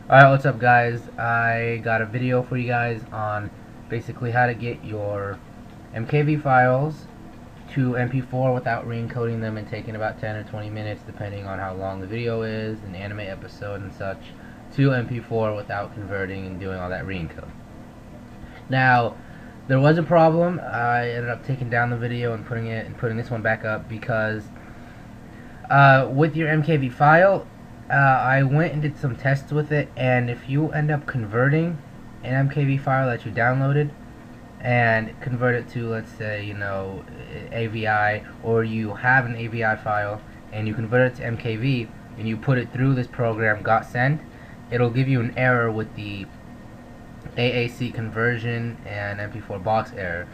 Alright, what's up guys? I got a video for you guys on basically how to get your MKV files to MP4 without re-encoding them and taking about 10 or 20 minutes depending on how long the video is, an anime episode and such, to MP4 without converting and doing all that re-encode. Now, there was a problem. I ended up taking down the video and putting this one back up because with your MKV file, I went and did some tests with it, and if you end up converting an MKV file that you downloaded and convert it to, let's say, AVI, or you have an AVI file and you convert it to MKV and you put it through this program GOTSent, it'll give you an error with the AAC conversion and MP4 box error.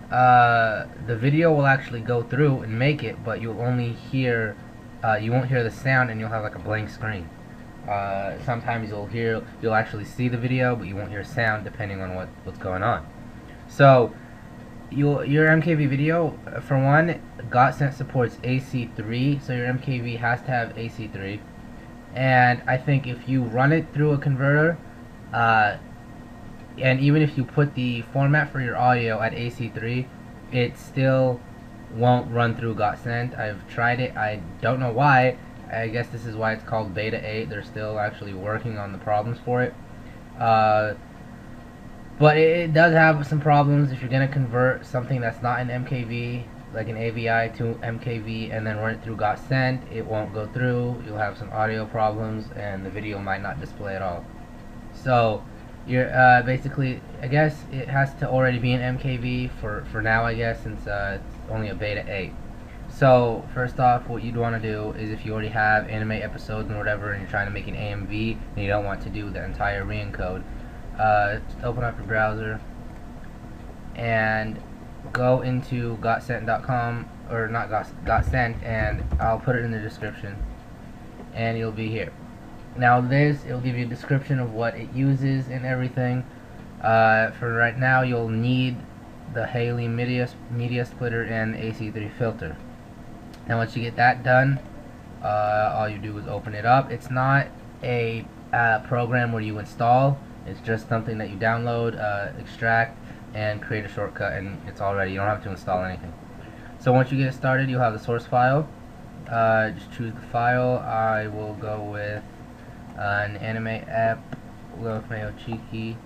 The video will actually go through and make it, but you'll only hear you won't hear the sound, and you'll have like a blank screen. Sometimes you'll actually see the video, but you won't hear sound depending on what's going on. So your MKV video, for one, GOTSent supports AC3, so your MKV has to have AC3. And I think if you run it through a converter, and even if you put the format for your audio at AC3, it still won't run through GOTSent. I've tried it. I don't know why. I guess this is why it's called Beta 8. They're still actually working on the problems for it. But it does have some problems if you're going to convert something that's not an MKV, like an AVI, to MKV and then run it through GOTSent. It won't go through. You'll have some audio problems and the video might not display at all. So you're basically, I guess it has to already be an MKV for now, I guess, since it's only a beta 8. So first off, what you'd want to do is, if you already have anime episodes and whatever and you're trying to make an AMV and you don't want to do the entire re-encode, just open up your browser and go into GOTSent.com, or not GOTSent, and I'll put it in the description, and you'll be here. Now it'll give you a description of what it uses and everything. For right now, you'll need the Haley media splitter and AC3 filter. Now once you get that done, all you do is open it up. It's not a program where you install. It's just something that you download, extract, and create a shortcut, and it's all ready. You don't have to install anything. So once you get started, you'll have the source file. Just choose the file. I will go with an anime app. We'll go with Mayo Cheeky,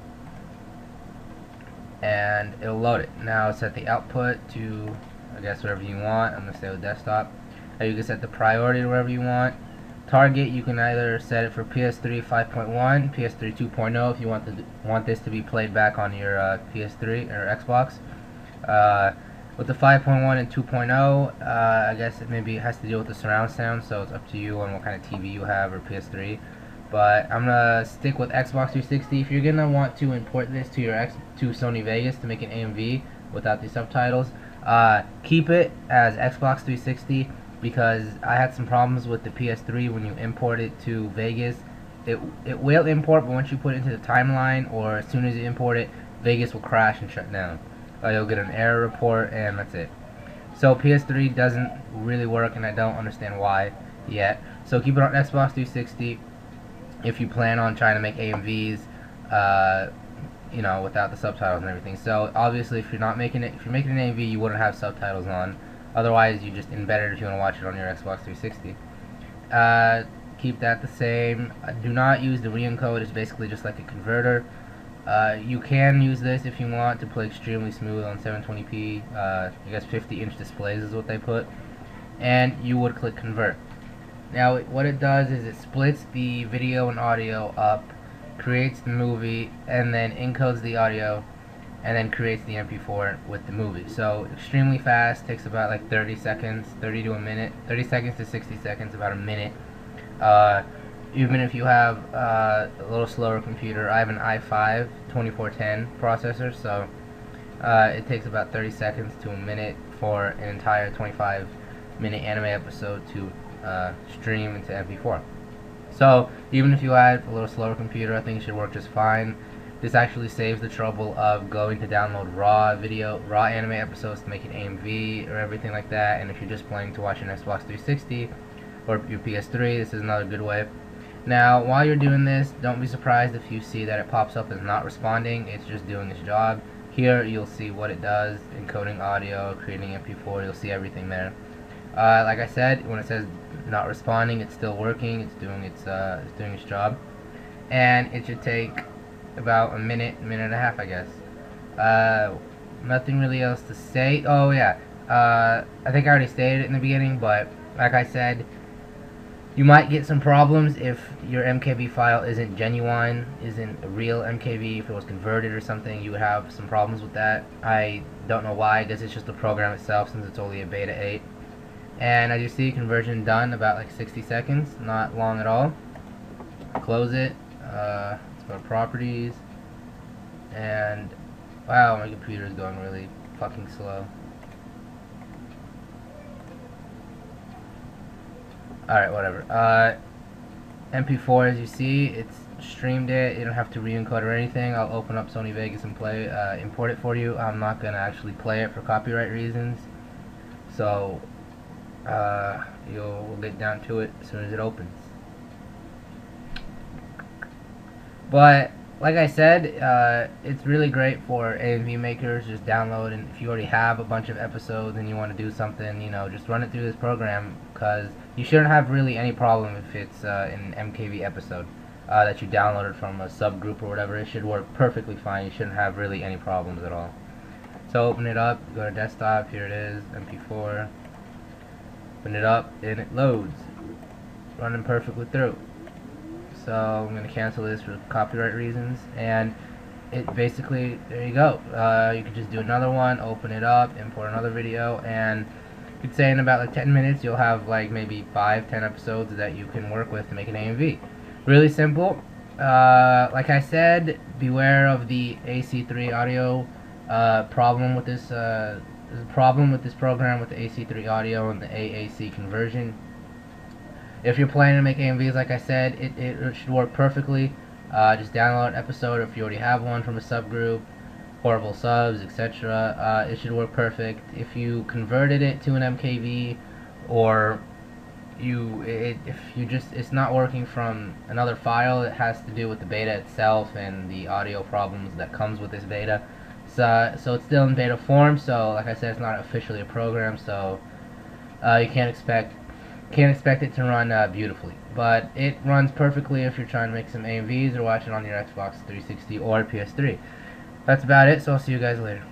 and it'll load it. Now set the output to, I guess, whatever you want. I'm gonna stay with desktop. Now you can set the priority to wherever you want. Target, you can either set it for PS3 5.1, PS3 2.0 if you want this to be played back on your PS3 or Xbox. With the 5.1 and 2.0, I guess it has to deal with the surround sound, so it's up to you on what kind of TV you have, or PS3. But I'm gonna stick with Xbox 360. If you're gonna want to import this to to Sony Vegas to make an AMV without the subtitles, keep it as Xbox 360, because I had some problems with the PS3 when you import it to Vegas. It will import, but once you put it into the timeline, or as soon as you import it, Vegas will crash and shut down. You'll get an error report, and that's it. So PS3 doesn't really work, and I don't understand why yet. So keep it on Xbox 360 if you plan on trying to make AMVs, without the subtitles and everything. So obviously, if you're making an AMV, you wouldn't have subtitles on. Otherwise, you just embed it if you want to watch it on your Xbox 360. Keep that the same. Do not use the re-encode. It's basically just like a converter. You can use this if you want to play extremely smooth on 720p. I guess 50-inch displays is what they put. And you would click convert. Now what it does is it splits the video and audio up, creates the movie, and then encodes the audio, and then creates the MP4 with the movie. So extremely fast, takes about like 30 seconds, 30 to a minute, 30 seconds to 60 seconds, about a minute. Even if you have a little slower computer, I have an i5 2410 processor, so it takes about 30 seconds to a minute for an entire 25-minute anime episode to stream into MP4. So even if you had a little slower computer, I think it should work just fine. This actually saves the trouble of going to download raw anime episodes to make an AMV or everything like that. And if you're just planning to watch an Xbox 360 or your PS3, this is another good way. Now, while you're doing this, don't be surprised if you see that it pops up as not responding. It's just doing its job. Here, you'll see what it does, encoding audio, creating MP4, you'll see everything there. Like I said, when it says not responding, it's still working, it's doing its job. And it should take about a minute and a half, I guess. Nothing really else to say. Oh yeah, I think I already stated it in the beginning, but like I said, you might get some problems if your MKV file isn't genuine, isn't a real MKV. If it was converted or something, you would have some problems with that. I don't know why. I guess it's just the program itself, since it's only a beta 8. And as you see, conversion done about like 60 seconds, not long at all. Close it. Let's go to properties. And wow, my computer is going really fucking slow. Alright, whatever. Mp4, as you see, it's streamed it. You don't have to re-encode or anything. I'll open up Sony Vegas and import it for you. I'm not gonna actually play it for copyright reasons, so we'll get down to it as soon as it opens. But like I said, it's really great for AMV makers. Just download, and if you already have a bunch of episodes and you want to do something, just run it through this program, because you shouldn't have really any problem if it's an MKV episode that you downloaded from a subgroup or whatever. It should work perfectly fine. You shouldn't have really any problems at all. So open it up, go to desktop, here it is, MP4. Open it up, and it loads, running perfectly through. So I'm going to cancel this for copyright reasons, and it basically, there you go. You can just do another one, open it up, import another video, and you could say in about like 10 minutes you'll have like maybe 5-10 episodes that you can work with to make an AMV. Really simple. Like I said, beware of the AC3 audio problem with this. There's a problem with this program with the AC3 audio and the AAC conversion. If you're planning to make AMVs, like I said, it should work perfectly. Just download an episode, or if you already have one from a subgroup, horrible subs, etc. It should work perfect. If you converted it to an MKV, or it's not working from another file, it has to do with the beta itself and the audio problems that comes with this beta. So it's still in beta form. So like I said, it's not officially a program. So you can't expect it to run beautifully, but it runs perfectly if you're trying to make some AMVs or watch it on your Xbox 360 or PS3. That's about it, so I'll see you guys later.